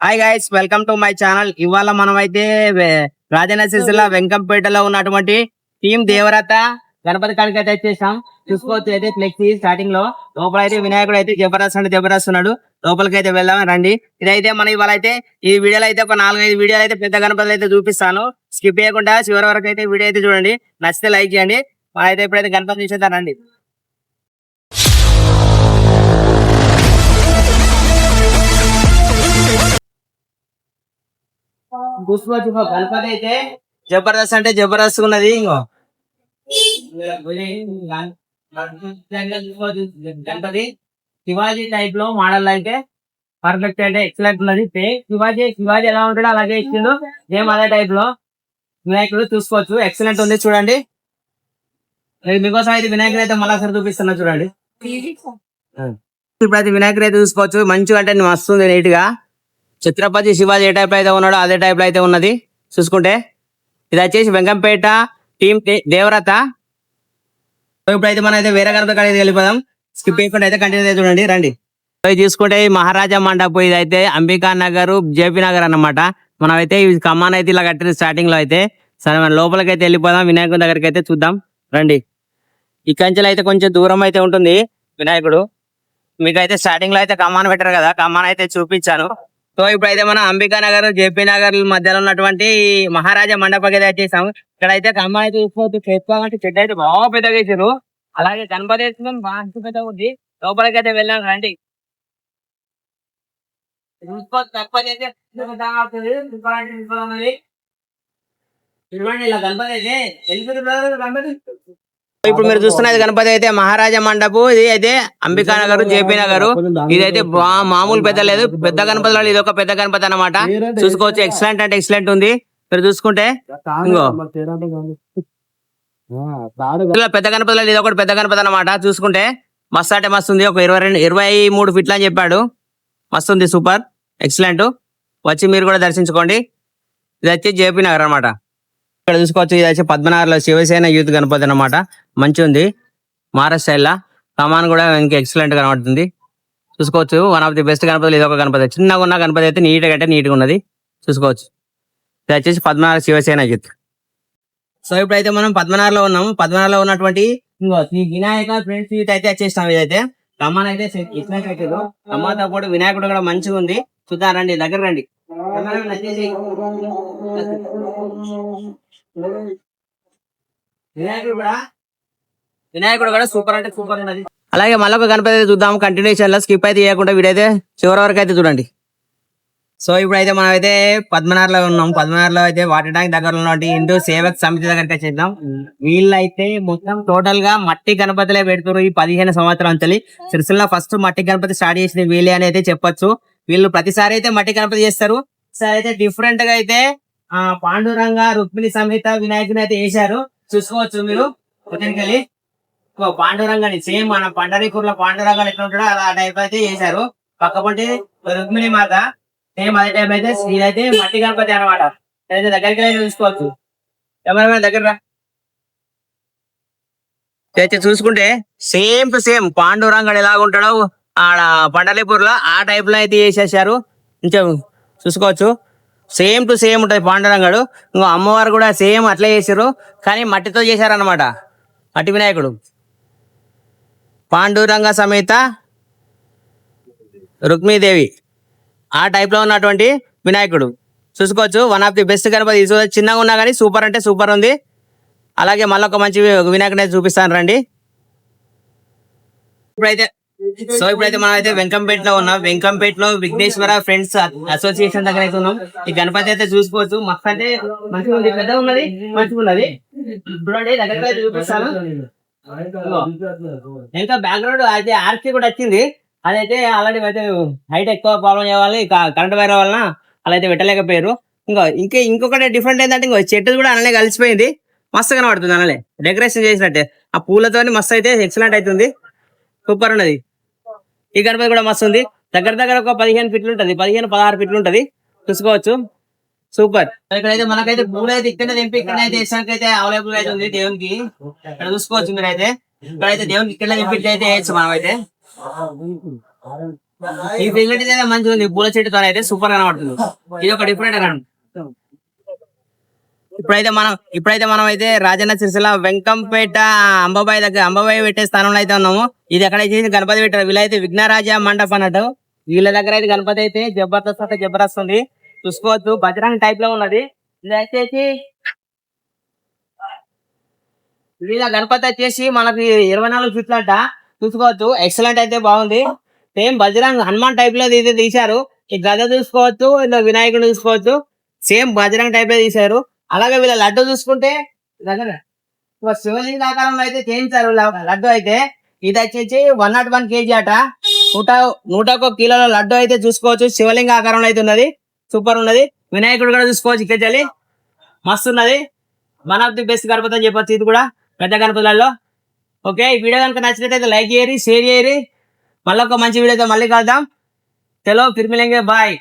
Hi guys, welcome to my channel. ఇవాళ మనమైతే రాజన్న సిరిసిల్ల వెంకంపేటలో ఉన్నటువంటి టీం దేవరత గణపతి కాడికి అయితే వచ్చేసాం. చూసుకోవచ్చు అయితే ఫ్లెక్సీ స్టార్టింగ్ లో లోపల అయితే వినాయకుడు అయితే జబర్దస్త్ అంటే జబర్దస్త్ ఉన్నాడు. లోపలికి అయితే వెళ్దాం రండి. ఇదైతే మనం ఇవాళ అయితే ఈ వీడియోలో అయితే ఒక 4-5 వీడియోలు అయితే పెద్ద గణపతులు అయితే చూపిస్తాను. స్కిప్ చేయకుండా చివరి వరకు అయితే వీడియో అయితే చూడండి. నచ్చితే లైక్ చేయండి. మనం అయితే ఇప్పుడైతే గణపతి చూసేద్దాం రండి. చూసుకోవచ్చు గణపతి అయితే జబర్దస్త్ అంటే జబర్దస్త్ ఉన్నది. ఇంకో గణపతి శివాజీ టైప్ లో మోడల్ అయితే పర్ఫెక్ట్ అంటే ఎక్సలెంట్ ఉన్నది. శివాజీ ఎలా ఉంటాడో అలాగే ఇచ్చిండు, సేమ్ అదే టైప్ లో వినాయకుడు చూసుకోవచ్చు. ఎక్సలెంట్ ఉంది చూడండి. మీకోసం అయితే వినాయకుడు అయితే మళ్ళీ చూపిస్తున్నా చూడండి. ఇప్పుడైతే వినాయకుడు అయితే చూసుకోవచ్చు. మంచిగా అంటే వస్తుంది నీట్ గా. ఛత్రపతి శివాజీ ఏ టైప్ లో అయితే ఉన్నాడో అదే టైప్ లో అయితే ఉన్నది. చూసుకుంటే ఇది వచ్చేసి వెంకంపేట టీం దేవరత. ఇప్పుడైతే మనం అయితే వేరే గణపతి కాడికి వెళ్ళిపోదాం. స్కిప్ చేయకుండా అయితే కంటిన్యూ అయితే చూడండి రండి. ఇది చూసుకుంటే మహారాజా మండపం, ఇది అయితే అంబికా నగర్ జేపీ నగర్ అన్నమాట. మనం అయితే కమ్మాన్ అయితే ఇలా కట్టిన స్టార్టింగ్ లో అయితే. సరే మన లోపలికి అయితే వెళ్ళిపోదాం. వినాయకుడి దగ్గరికి అయితే చూద్దాం రండి. ఈ కంచెలు అయితే కొంచెం దూరం అయితే ఉంటుంది వినాయకుడు. మీకైతే స్టార్టింగ్ లో అయితే కమ్మాన్ పెట్టారు కదా, కమ్మాన్ అయితే చూపించాను. సో ఇప్పుడైతే మనం అంబికా నగర్ జేపీ నగర్ మధ్యలో ఉన్నటువంటి మహారాజా మండపకి అయితే వచ్చేసాము. ఇక్కడ అయితే కమ్మాన్ అయితే చూసుకోవచ్చు. చెట్టు చెట్టు అయితే బాగా పెద్దగా వేసారు. అలాగే గణపతి బాగా పెద్దగా ఉంది. లోపలికి అయితే వెళ్ళాం రండి. ఇప్పుడు మీరు చూస్తున్నది గణపతి అయితే మహారాజా మండపం. ఇది అయితే అంబికా నగర్ జేపీ నగర్. ఇదైతే మామూలు పెద్ద లేదు, పెద్ద గణపతి. ఇది ఒక పెద్ద గణపతి అన్నమాట. చూసుకోవచ్చు. ఎక్సలెంట్ అంటే ఎక్సలెంట్ ఉంది. మీరు చూసుకుంటే ఇంకో పెద్ద గణపతి ఇది ఒకటి పెద్ద గణపతి అన్నమాట. చూసుకుంటే మస్తు అంటే మస్తు ఉంది. ఒక 23 ఫీట్లు అని చెప్పాడు. మస్తు ఉంది, సూపర్ ఎక్సలెంట్. వచ్చి మీరు కూడా దర్శించుకోండి. ఇది వచ్చి జేపీ నగర్ అనమాట. ఇక్కడ చూసుకోవచ్చు. ఇది వచ్చి పద్మనాభంలో శివసేన యూత్ గణపతి అనమాట. మంచి ఉంది మహారాష్ట్ర స్టైల్లో. కమాన్ కూడా ఇంకా ఎక్సలెంట్ కనబడుతుంది. చూసుకోవచ్చు. వన్ ఆఫ్ ది బెస్ట్ గణపతులు ఇది ఒక గణపతి. చిన్నగా ఉన్న గణపతి అయితే నీట్గా ఉన్నది. చూసుకోవచ్చు. ఇది వచ్చేసి పద్మనాభ శివసేన యూత్. సో ఇప్పుడైతే మనం పద్మనాభంలో ఉన్నాము. పద్మనాభంలో ఉన్నటువంటి ఈ వినాయక ఫ్రెండ్స్ యూత్ అయితే వచ్చేస్తాం. ఇదైతే కమాన్ అయితే ఇచ్చినట్టు కమ్మాతో పాటు వినాయకుడు కూడా మంచిగా ఉంది. చూద్దాం రండి, దగ్గర రండి. వినాయకుడు కూడా సూపర్ అంటే సూపర్ ఉన్నది. అలాగే మళ్ళొక గణపతి అయితే చూద్దాం కంటిన్యూషన్ లో. స్కిప్ అయితే చేయకుండా వీడైతే చివరి వరకు అయితే చూడండి. సో ఇప్పుడైతే మనం అయితే పద్మనాభంలో ఉన్నాం. పద్మనాభంలో అయితే వాటర్ ట్యాంక్ దగ్గర ఉన్నటువంటి హిందూ సేవక్ సమితి దగ్గరికి చేద్దాం. వీళ్ళైతే మొత్తం టోటల్ గా మట్టి గణపతిలే పెడుతున్నారు. ఈ 15 సంవత్సరాల నుంచి సిరిసిల్ల ఫస్ట్ మట్టి గణపతి స్టార్ట్ చేసిన వీళ్ళే అని అయితే చెప్పొచ్చు. వీళ్ళు ప్రతిసారి అయితే మట్టి గణపతి చేస్తారు. ఈసారి అయితే డిఫరెంట్ గా అయితే పాండురంగ రుక్మిణి సమేత వినాయకుని అయితే వేశారు. చూసుకోవచ్చు మీరు. పొద్దునకెళ్ళి పాండురంగాని సేమ్ మన పండరీకూరులో పాండురంగాలు ఎట్లా ఉంటాడో అలా టైప్ అయితే చేశారు. పక్కపంటి రుక్మిణి మాత సేమ్ అదే టైప్ అయితే ఇదైతే మట్టి గణపతి అనమాట. అయితే దగ్గరికి వెళ్ళి చూసుకోవచ్చు. ఎవరైనా దగ్గర అయితే చూసుకుంటే సేమ్ టు సేమ్ పాండురంగడు ఎలాగ ఉంటాడో ఆడ పండరీపూర్లో ఆ టైప్ లో అయితే చేసేసారు. కొంచెం చూసుకోవచ్చు. సేమ్ టు సేమ్ ఉంటుంది పాండురంగడు. ఇంకో అమ్మవారు కూడా సేమ్ అట్లే చేశారు, కానీ మట్టితో చేశారనమాట. మట్టి వినాయకుడు పాండురంగ సమేత రుక్మిణీదేవి ఆ టైప్ లో ఉన్నటువంటి వినాయకుడు. చూసుకోవచ్చు. One of the best Ganapati. చిన్నగా ఉన్నా కానీ సూపర్ అంటే సూపర్ ఉంది. అలాగే మళ్ళీ ఒక మంచి వినాయకుడు అయితే చూపిస్తాను రండి. ఇప్పుడైతే మనం అయితే వెంకంపేటలో ఉన్నాం. వెంకంపేటలో విఘ్నేశ్వర ఫ్రెండ్స్ అసోసియేషన్ దగ్గర అయితే ఉన్నాం. ఈ గణపతి అయితే చూసుకోవచ్చు. మస్తు అంటే మంచిగా ఉంది, పెద్దగా ఉన్నది, మంచిగా ఉన్నది. చూడండి దగ్గర అయితే చూపిస్తాను. ఇంకా బ్యాక్గ్రౌండ్ అయితే ఆర్సీ కూడా వచ్చింది. అదైతే ఆల్రెడీ అయితే హైట్ ఎక్కువ ప్రాబ్లం చేయాలి, కరెంట్ వైర్ వలన అలా అయితే పెట్టలేకపోయారు. ఇంకొకటి డిఫరెంట్ ఏంటంటే చెట్టు కూడా అలానే కలిసిపోయింది. మస్తు కనబడుతుంది అలానే డెకరేషన్ చేసినట్టే. ఆ పూలతో మస్తు అయితే ఎక్సలెంట్ అవుతుంది, సూపర్ ఉన్నది. ఈ గణపతి కూడా మస్తు ఉంది. దగ్గర ఒక 15 ఫీట్లు ఉంటది, 15-16 ఫీట్లు ఉంటది. చూసుకోవచ్చు. సూపర్. ఇక్కడైతే మనకైతే పూలు అయితే ఇక్కడ తెంపి ఇక్కడైతే వేసానికైతే అవైలబుల్ అయితే ఉంది దేవునికి. ఇక్కడ చూసుకోవచ్చు మీరైతే. ఇక్కడైతే దేవునికి ఇక్కడ తెంపి అయితే వేయచ్చు మనం అయితే. ఈ ఫెసిలిటీస్ అయితే మంచిగా ఉంది, పూల చెట్టుతో అయితే సూపర్ గా కనబడుతుంది. ఇది ఒక డిఫరెంట్ గా ఇప్పుడైతే మనం అయితే రాజన్న సిరిసిల్ల వెంకంపేట అంబాబాయి పెట్టే స్థానంలో అయితే ఉన్నాము. ఇది ఎక్కడైతే గణపతి పెట్టారు, వీళ్ళైతే విఘ్నరాజ మండపం అన్నట్టు. వీళ్ళ దగ్గర అయితే గణపతి అయితే జబర్దస్త్ ఉంది, చూసుకోవచ్చు. బజరంగ్ టైప్ లో ఉన్నది. ఇది వచ్చేసి వీళ్ళ గణపతి వచ్చేసి మనకి 24 ఫీట్లు అంట, చూసుకోవచ్చు. ఎక్సలెంట్ అయితే బాగుంది. సేమ్ బజరంగ్ హనుమాన్ టైప్ లో అయితే తీశారు. ఈ గద చూసుకోవచ్చు, ఇలా వినాయకుడు చూసుకోవచ్చు. సేమ్ బజరంగ్ టైప్ లో తీశారు. అలాగే వీళ్ళ లడ్డు చూసుకుంటే శివలింగ ఆకారంలో అయితే చేయించారు లడ్డు అయితే. ఇది వచ్చేసి 101 kg అట. 101 కిలోల లడ్డు అయితే చూసుకోవచ్చు, శివలింగ ఆకారంలో అయితే ఉన్నది. సూపర్ ఉన్నది. వినాయకుడు కూడా చూసుకోవచ్చు, ఇక్కడ మస్తు ఉన్నది. One of the best Ganapati అని చెప్పొచ్చు, ఇది కూడా పెద్ద గణపతులలో. ఓకే, ఈ వీడియో కనుక నచ్చినట్లయితే లైక్ చేయరి, షేర్ చేయరి. మళ్ళీ ఒక మంచి వీడియోతో మళ్ళీ కలుద్దాం. చలో ఫిర్ మిలేంగే, బాయ్.